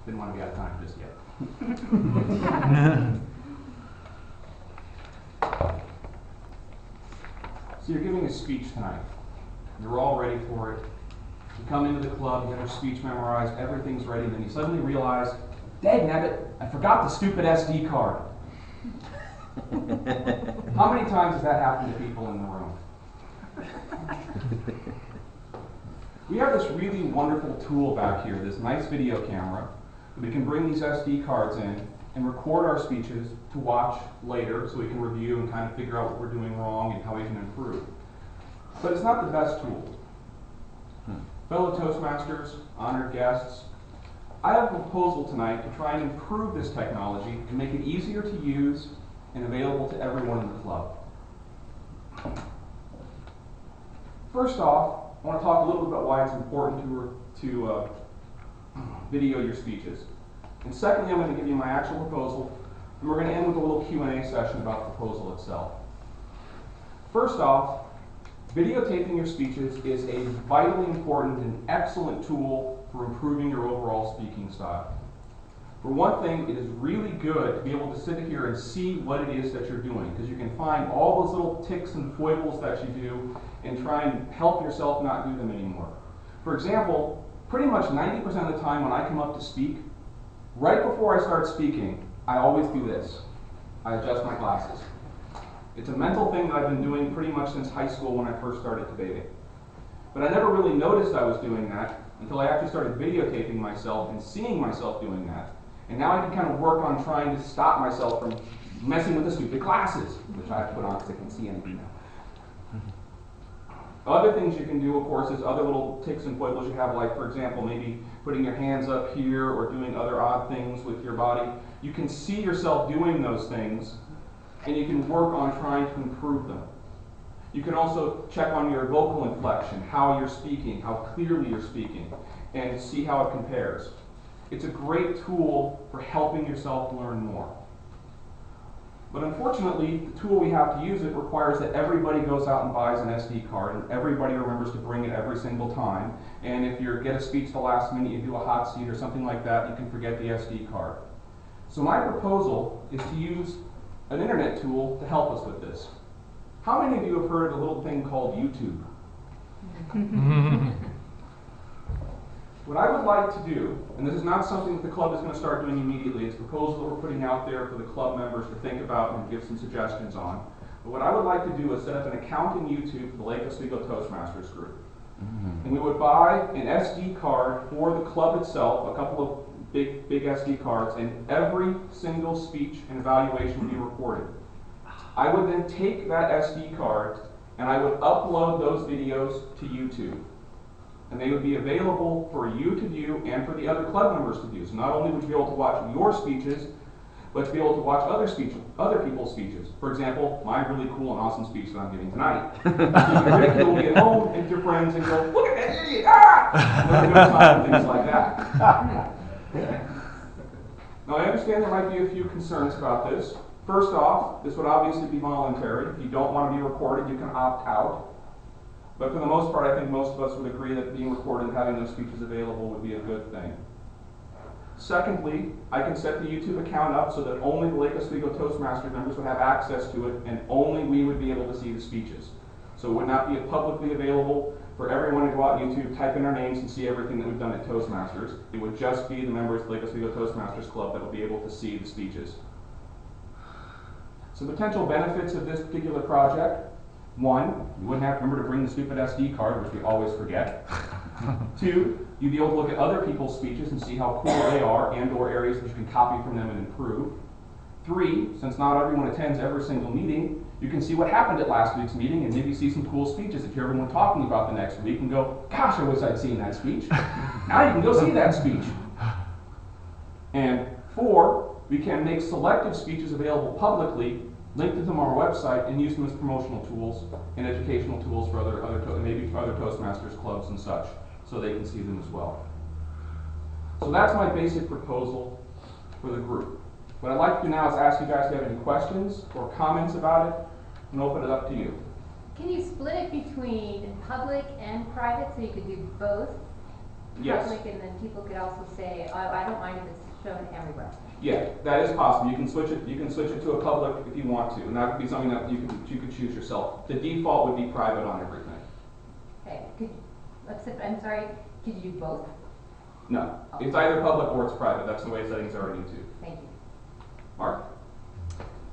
Didn't want to be out of time just yet. So you're giving a speech tonight. You're all ready for it. You come into the club, you have your speech memorized, everything's ready, and then you suddenly realize, dagnabbit, I forgot the stupid SD card. How many times has that happened to people in the room? We have this really wonderful tool back here, this nice video camera, that we can bring these SD cards in and record our speeches to watch later so we can review and kind of figure out what we're doing wrong and how we can improve. But it's not the best tool. Fellow Toastmasters, honored guests, I have a proposal tonight to try and improve this technology and make it easier to use and available to everyone in the club. First off, I want to talk a little bit about why it's important to video your speeches. And secondly, I'm going to give you my actual proposal, and we're going to end with a little Q&A session about the proposal itself. First off, videotaping your speeches is a vitally important and excellent tool for improving your overall speaking style. For one thing, it is really good to be able to sit here and see what it is that you're doing, because you can find all those little ticks and foibles that you do and try and help yourself not do them anymore. For example, pretty much 90% of the time when I come up to speak, right before I start speaking, I always do this. I adjust my glasses. It's a mental thing that I've been doing pretty much since high school when I first started debating. But I never really noticed I was doing that until I actually started videotaping myself and seeing myself doing that. And now I can kind of work on trying to stop myself from messing with the stupid glasses, which I have to put on because I can't see anything now. Other things you can do, of course, is other little ticks and foibles you have, like, for example, maybe putting your hands up here or doing other odd things with your body. You can see yourself doing those things, and you can work on trying to improve them. You can also check on your vocal inflection, how you're speaking, how clearly you're speaking, and see how it compares. It's a great tool for helping yourself learn more. But unfortunately, the tool we have to use it requires that everybody goes out and buys an SD card, and everybody remembers to bring it every single time. And if you get a speech the last minute, you do a hot seat or something like that, you can forget the SD card. So my proposal is to use an internet tool to help us with this. How many of you have heard of a little thing called YouTube? What I would like to do, and this is not something that the club is going to start doing immediately, it's a proposal that we're putting out there for the club members to think about and give some suggestions on. But what I would like to do is set up an account in YouTube for the Lake Oswego Toastmasters group. And we would buy an SD card for the club itself, a couple of big SD cards, and every single speech and evaluation would be recorded. I would then take that SD card and I would upload those videos to YouTube. And they would be available for you to view and for the other club members to view. So not only would you be able to watch your speeches, but to be able to watch other people's speeches. For example, my really cool and awesome speech that I'm giving tonight. You can ridicule me at home and to your friends and go, look at that idiot, ah! And things like that. Now I understand there might be a few concerns about this. First off, this would obviously be voluntary. If you don't want to be recorded, you can opt out. But for the most part, I think most of us would agree that being recorded and having those speeches available would be a good thing. Secondly, I can set the YouTube account up so that only the Lake Oswego Toastmasters members would have access to it, and only we would be able to see the speeches. So it would not be publicly available for everyone to go out on YouTube, type in our names, and see everything that we've done at Toastmasters. It would just be the members of the Lake Oswego Toastmasters Club that will be able to see the speeches. Some potential benefits of this particular project. One, you wouldn't have to remember to bring the stupid SD card, which we always forget. Two, you'd be able to look at other people's speeches and see how cool they are and or areas that you can copy from them and improve. Three, since not everyone attends every single meeting, you can see what happened at last week's meeting and maybe see some cool speeches that you hear everyone talking about the next week and go, gosh, I wish I'd seen that speech. Now you can go see that speech. And four, we can make selective speeches available publicly, link them on our website, and use them as promotional tools and educational tools for maybe for other Toastmasters clubs and such, so they can see them as well. So that's my basic proposal for the group. What I'd like to do now is ask you guys if you have any questions or comments about it, and open it up to you. Can you split it between public and private so you could do both? Yes. public, and then people could also say, I don't mind if it's shown everywhere. Yeah, that is possible. You can switch it. You can switch it to a public if you want to, and that would be something that you could choose yourself. The default would be private on everything. Okay. I'm sorry. Could you do both? No, it's either public or it's private. That's the way settings are in YouTube. Thank you. Mark.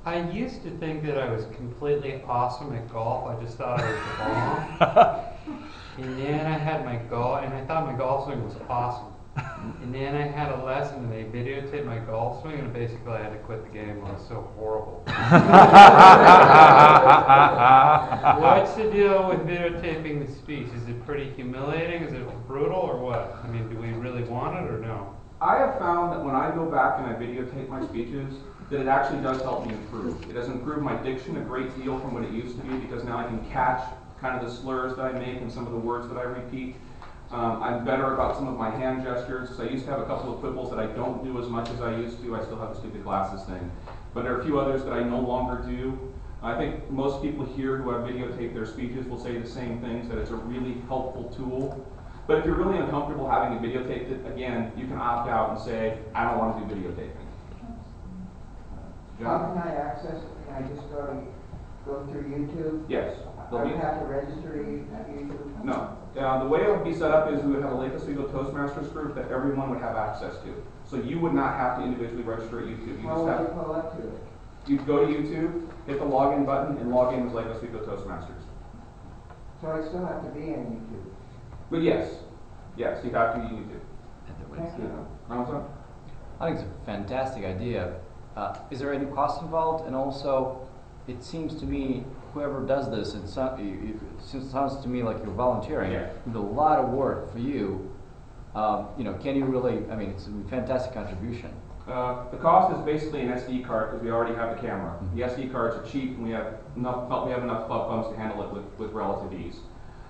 I used to think that I was completely awesome at golf. I just thought I was the bomb. And then I had my golf, and I thought my golf swing was awesome. And then I had a lesson, and they videotaped my golf swing, and basically I had to quit the game. It was so horrible. What's the deal with videotaping the speech? Is it pretty humiliating? Is it brutal, or what? I mean, do we really want it, or no? I have found that when I go back and I videotape my speeches, that it actually does help me improve. It has improved my diction a great deal from what it used to be, because now I can catch kind of the slurs that I make and some of the words that I repeat. I'm better about some of my hand gestures, because I used to have a couple of quibbles that I don't do as much as I used to. I still have the stupid glasses thing. But there are a few others that I no longer do. I think most people here who have videotaped their speeches will say the same things, that it's a really helpful tool. But if you're really uncomfortable having it videotaped, again, you can opt out and say, I don't want to do videotaping. How can I access it? Can I just go through YouTube? Yes. I would have to register to YouTube? No. The way it would be set up is we would have a Lake Oswego Toastmasters group that everyone would have access to. So you would not have to individually register at YouTube. How would you pull up to it? You'd go to YouTube, hit the login button, and log in as Lake Oswego Toastmasters. So I still have to be in YouTube? But yes, you'd have to be in YouTube. Thank you. Ramazan? I think it's a fantastic idea. Is there any cost involved? And also, it seems to me, whoever does this, it sounds to me like you're volunteering. Yeah. It's a lot of work for you. Can you really, I mean, it's a fantastic contribution. The cost is basically an SD card, because we already have the camera. The SD cards are cheap, and we have enough funds to handle it with relative ease.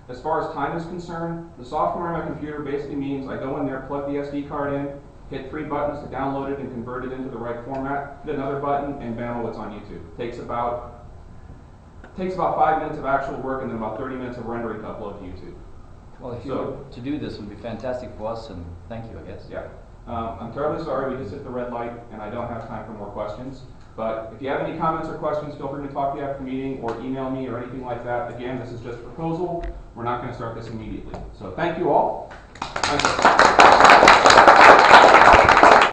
As far as time is concerned, the software on my computer basically means I go in there, plug the SD card in, hit 3 buttons to download it and convert it into the right format, hit another button, and bam, it's on YouTube. It takes about 5 minutes of actual work and then about 30 minutes of rendering to upload to YouTube. Well, if you were to do this, it would be fantastic for us, and thank you, I guess. Yeah. I'm terribly sorry we just hit the red light, and I don't have time for more questions. But if you have any comments or questions, feel free to talk to you after the meeting or email me or anything like that. Again, this is just a proposal. We're not going to start this immediately. So thank you all. Thank you.